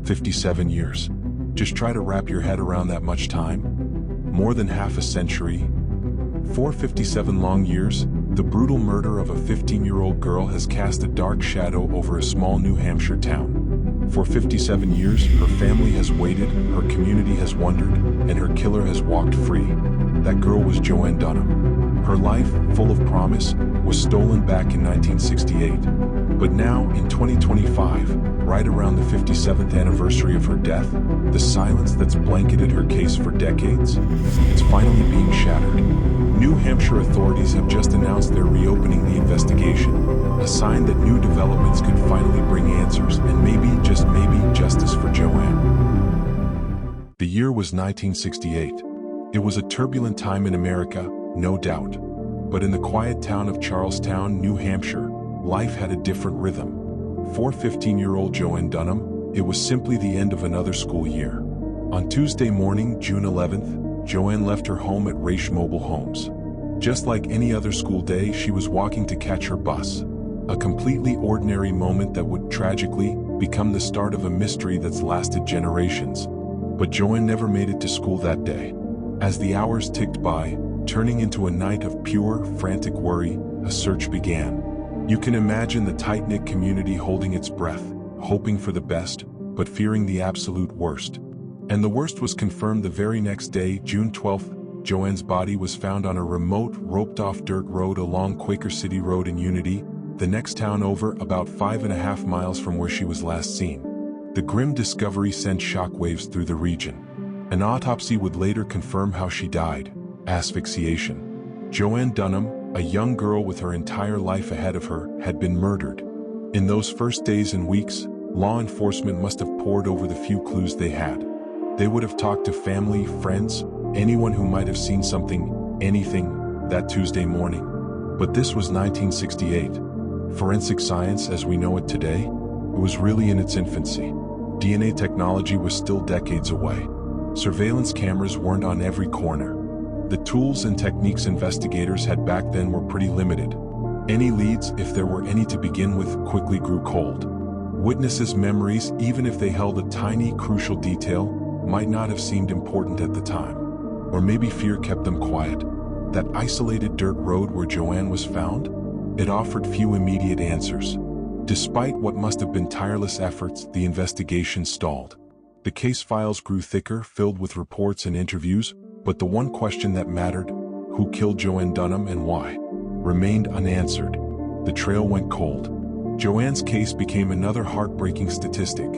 57 years. Just try to wrap your head around that much time. More than half a century. For 57 long years, the brutal murder of a 15-year-old girl has cast a dark shadow over a small New Hampshire town. For 57 years, her family has waited, her community has wondered, and her killer has walked free. That girl was Joanne Dunham. Her life, full of promise, was stolen back in 1968. But now, in 2025, right around the 57th anniversary of her death, the silence that's blanketed her case for decades, it's finally being shattered. New Hampshire authorities have just announced they're reopening the investigation, a sign that new developments could finally bring answers and maybe, just maybe, justice for Joanne. The year was 1968. It was a turbulent time in America, no doubt. But in the quiet town of Charlestown, New Hampshire, life had a different rhythm. For 15-year-old Joanne Dunham, it was simply the end of another school year. On Tuesday morning, June 11th, Joanne left her home at Rache Mobile Homes. Just like any other school day, she was walking to catch her bus. A completely ordinary moment that would tragically become the start of a mystery that's lasted generations. But Joanne never made it to school that day. As the hours ticked by, turning into a night of pure, frantic worry, a search began. You can imagine the tight-knit community holding its breath, hoping for the best, but fearing the absolute worst. And the worst was confirmed the very next day, June 12th. Joanne's body was found on a remote, roped-off dirt road along Quaker City Road in Unity, the next town over, about 5.5 miles from where she was last seen. The grim discovery sent shockwaves through the region. An autopsy would later confirm how she died: asphyxiation. Joanne Dunham, a young girl with her entire life ahead of her, had been murdered. In those first days and weeks, law enforcement must have pored over the few clues they had. They would have talked to family, friends, anyone who might have seen something, anything, that Tuesday morning. But this was 1968. Forensic science, as we know it today, it was really in its infancy. DNA technology was still decades away. Surveillance cameras weren't on every corner. The tools and techniques investigators had back then were pretty limited. Any leads, if there were any to begin with, quickly grew cold. Witnesses' memories, even if they held a tiny, crucial detail, might not have seemed important at the time. Or maybe fear kept them quiet. That isolated dirt road where Joanne was found? It offered few immediate answers. Despite what must have been tireless efforts, the investigation stalled. The case files grew thicker, filled with reports and interviews, but the one question that mattered, who killed Joanne Dunham and why, remained unanswered. The trail went cold. Joanne's case became another heartbreaking statistic.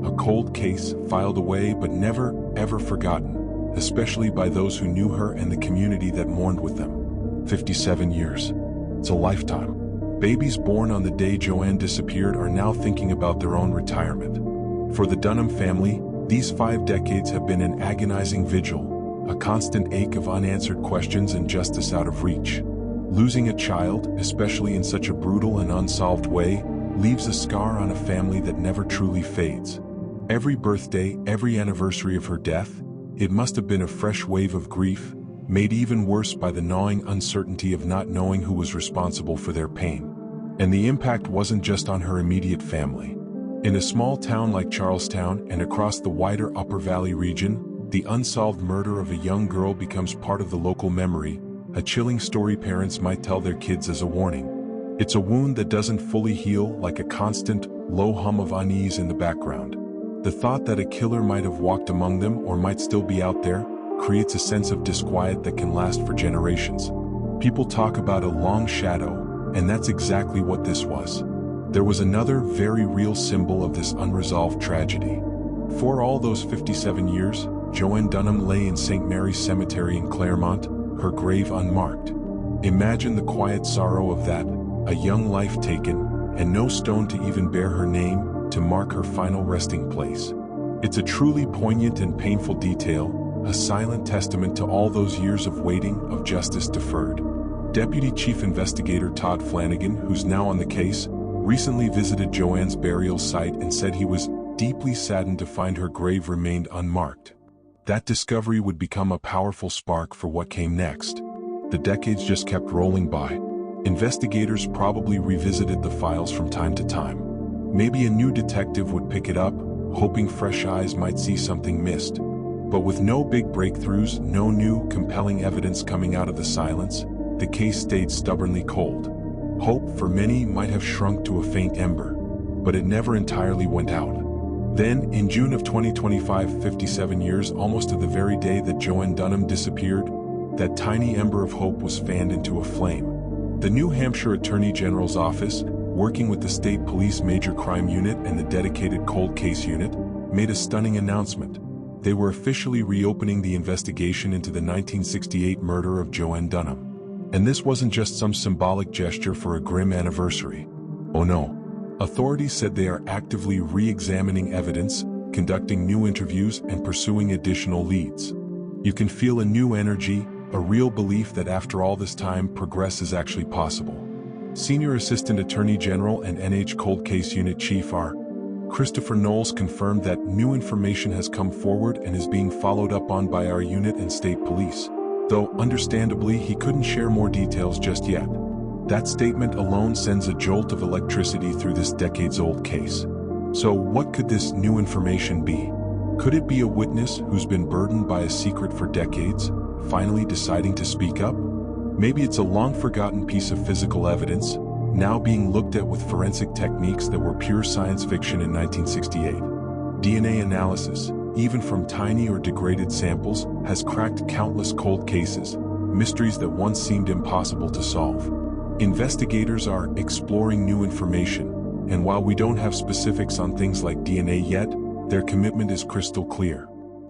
A cold case, filed away but never, ever forgotten, especially by those who knew her and the community that mourned with them. 57 years. It's a lifetime. Babies born on the day Joanne disappeared are now thinking about their own retirement. For the Dunham family, these 5 decades have been an agonizing vigil, a constant ache of unanswered questions and justice out of reach. Losing a child, especially in such a brutal and unsolved way, leaves a scar on a family that never truly fades. Every birthday, every anniversary of her death, it must have been a fresh wave of grief, made even worse by the gnawing uncertainty of not knowing who was responsible for their pain. And the impact wasn't just on her immediate family. In a small town like Charlestown and across the wider Upper Valley region, the unsolved murder of a young girl becomes part of the local memory, a chilling story parents might tell their kids as a warning. It's a wound that doesn't fully heal, like a constant, low hum of unease in the background. The thought that a killer might have walked among them or might still be out there creates a sense of disquiet that can last for generations. People talk about a long shadow, and that's exactly what this was. There was another very real symbol of this unresolved tragedy. For all those 57 years, Joanne Dunham lay in St. Mary's Cemetery in Claremont, her grave unmarked. Imagine the quiet sorrow of that, a young life taken, and no stone to even bear her name, to mark her final resting place. It's a truly poignant and painful detail, a silent testament to all those years of waiting, of justice deferred. Deputy Chief Investigator Todd Flanagan, who's now on the case, recently visited Joanne's burial site and said he was deeply saddened to find her grave remained unmarked. That discovery would become a powerful spark for what came next. The decades just kept rolling by. Investigators probably revisited the files from time to time. Maybe a new detective would pick it up, hoping fresh eyes might see something missed. But with no big breakthroughs, no new, compelling evidence coming out of the silence, the case stayed stubbornly cold. Hope for many might have shrunk to a faint ember, but it never entirely went out. Then, in June of 2025, 57 years almost to the very day that Joanne Dunham disappeared, that tiny ember of hope was fanned into a flame. The New Hampshire Attorney General's office, working with the State Police Major Crime Unit and the dedicated Cold Case Unit, made a stunning announcement. They were officially reopening the investigation into the 1968 murder of Joanne Dunham. And this wasn't just some symbolic gesture for a grim anniversary. Oh no. Authorities said they are actively re-examining evidence, conducting new interviews, and pursuing additional leads. You can feel a new energy, a real belief that after all this time, progress is actually possible. Senior Assistant Attorney General and NH Cold Case Unit Chief R. Christopher Knowles confirmed that new information has come forward and is being followed up on by our unit and state police, though understandably he couldn't share more details just yet. That statement alone sends a jolt of electricity through this decades-old case. So what could this new information be? Could it be a witness who's been burdened by a secret for decades, finally deciding to speak up? Maybe it's a long-forgotten piece of physical evidence, now being looked at with forensic techniques that were pure science fiction in 1968. DNA analysis, even from tiny or degraded samples, has cracked countless cold cases, mysteries that once seemed impossible to solve. Investigators are exploring new information, and while we don't have specifics on things like DNA yet, their commitment is crystal clear.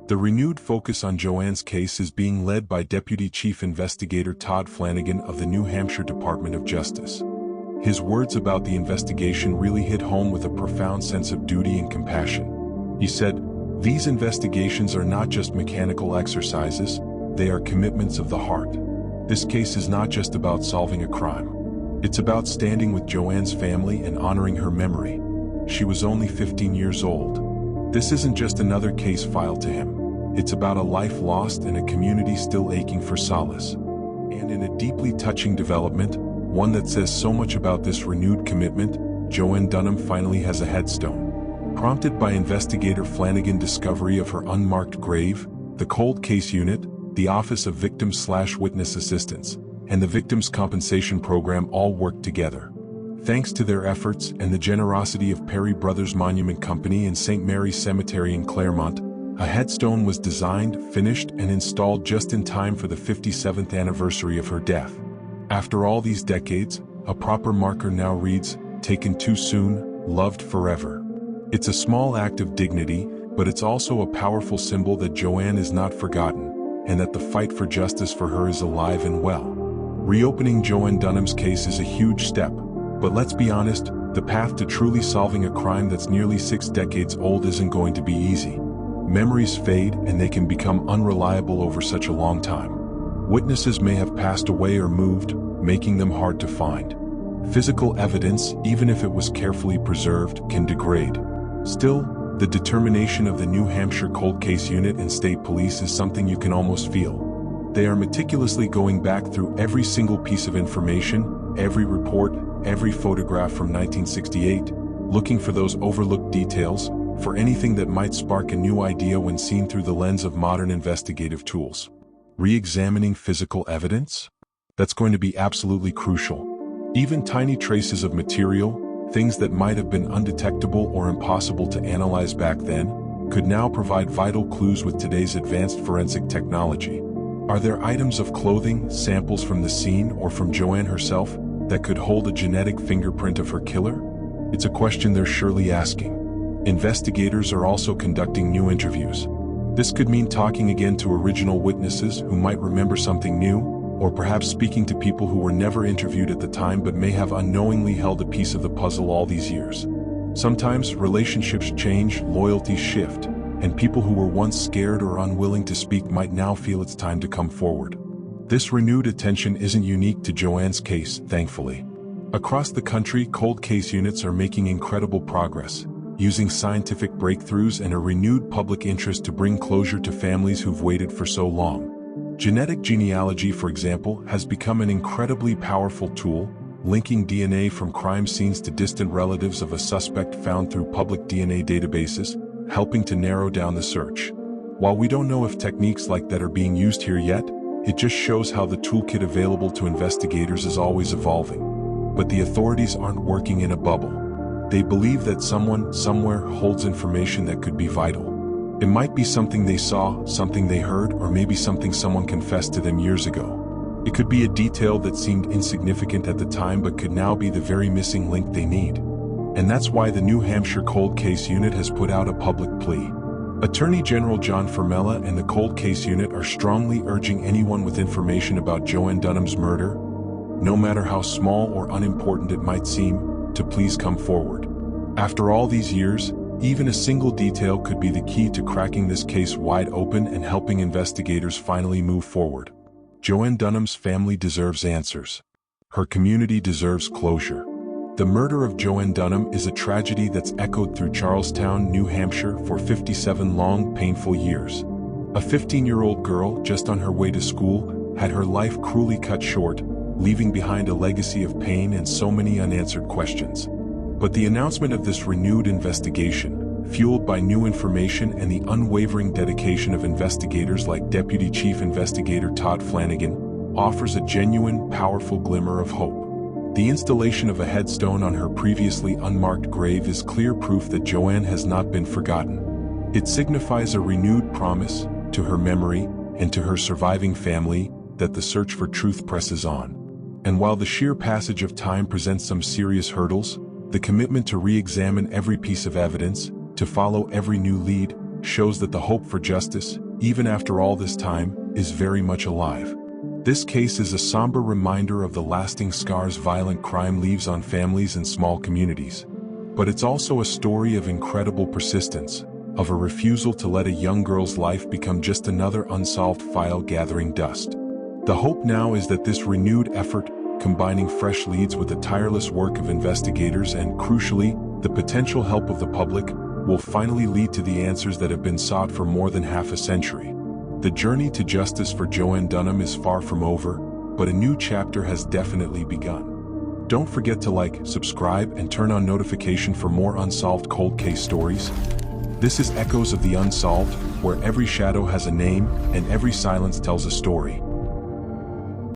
The renewed focus on Joanne's case is being led by Deputy Chief Investigator Todd Flanagan of the New Hampshire Department of Justice. His words about the investigation really hit home with a profound sense of duty and compassion. He said, "These investigations are not just mechanical exercises, they are commitments of the heart. This case is not just about solving a crime. It's about standing with Joanne's family and honoring her memory. She was only 15 years old. This isn't just another case filed to him. It's about a life lost and a community still aching for solace." And in a deeply touching development, one that says so much about this renewed commitment, Joanne Dunham finally has a headstone. Prompted by investigator Flanagan's discovery of her unmarked grave, the Cold Case Unit, the Office of Victim/Witness Assistance, and the Victims' Compensation Program all worked together. Thanks to their efforts and the generosity of Perry Brothers Monument Company and St. Mary's Cemetery in Claremont, a headstone was designed, finished, and installed just in time for the 57th anniversary of her death. After all these decades, a proper marker now reads, "Taken too soon, loved forever." It's a small act of dignity, but it's also a powerful symbol that Joanne is not forgotten, and that the fight for justice for her is alive and well. Reopening Joanne Dunham's case is a huge step, but let's be honest, the path to truly solving a crime that's nearly 6 decades old isn't going to be easy. Memories fade and they can become unreliable over such a long time. Witnesses may have passed away or moved, making them hard to find. Physical evidence, even if it was carefully preserved, can degrade. Still, the determination of the New Hampshire Cold Case Unit and State Police is something you can almost feel. They are meticulously going back through every single piece of information, every report, every photograph from 1968, looking for those overlooked details, for anything that might spark a new idea when seen through the lens of modern investigative tools. Re-examining physical evidence? That's going to be absolutely crucial. Even tiny traces of material, things that might have been undetectable or impossible to analyze back then, could now provide vital clues with today's advanced forensic technology. Are there items of clothing, samples from the scene or from Joanne herself, that could hold a genetic fingerprint of her killer? It's a question they're surely asking. Investigators are also conducting new interviews. This could mean talking again to original witnesses who might remember something new, or perhaps speaking to people who were never interviewed at the time but may have unknowingly held a piece of the puzzle all these years. Sometimes relationships change, loyalties shift, and people who were once scared or unwilling to speak might now feel it's time to come forward. This renewed attention isn't unique to Joanne's case, thankfully. Across the country, cold case units are making incredible progress, using scientific breakthroughs and a renewed public interest to bring closure to families who've waited for so long. Genetic genealogy, for example, has become an incredibly powerful tool, linking DNA from crime scenes to distant relatives of a suspect found through public DNA databases, helping to narrow down the search. While we don't know if techniques like that are being used here yet, it just shows how the toolkit available to investigators is always evolving. But the authorities aren't working in a bubble. They believe that someone, somewhere, holds information that could be vital. It might be something they saw, something they heard, or maybe something someone confessed to them years ago. It could be a detail that seemed insignificant at the time but could now be the very missing link they need. And that's why the New Hampshire Cold Case Unit has put out a public plea. Attorney General John Formella and the Cold Case Unit are strongly urging anyone with information about Joanne Dunham's murder, no matter how small or unimportant it might seem, to please come forward. After all these years, even a single detail could be the key to cracking this case wide open and helping investigators finally move forward. Joanne Dunham's family deserves answers. Her community deserves closure. The murder of Joanne Dunham is a tragedy that's echoed through Charlestown, New Hampshire for 57 long, painful years. A 15-year-old girl, just on her way to school, had her life cruelly cut short, leaving behind a legacy of pain and so many unanswered questions. But the announcement of this renewed investigation, fueled by new information and the unwavering dedication of investigators like Deputy Chief Investigator Todd Flanagan, offers a genuine, powerful glimmer of hope. The installation of a headstone on her previously unmarked grave is clear proof that Joanne has not been forgotten. It signifies a renewed promise, to her memory and to her surviving family, that the search for truth presses on. And while the sheer passage of time presents some serious hurdles, the commitment to re-examine every piece of evidence, to follow every new lead, shows that the hope for justice, even after all this time, is very much alive. This case is a somber reminder of the lasting scars violent crime leaves on families and small communities. But it's also a story of incredible persistence, of a refusal to let a young girl's life become just another unsolved file gathering dust. The hope now is that this renewed effort, combining fresh leads with the tireless work of investigators and, crucially, the potential help of the public, will finally lead to the answers that have been sought for more than half a century. The journey to justice for Joanne Dunham is far from over, but a new chapter has definitely begun. Don't forget to like, subscribe, and turn on notification for more unsolved cold case stories. This is Echoes of the Unsolved, where every shadow has a name and every silence tells a story.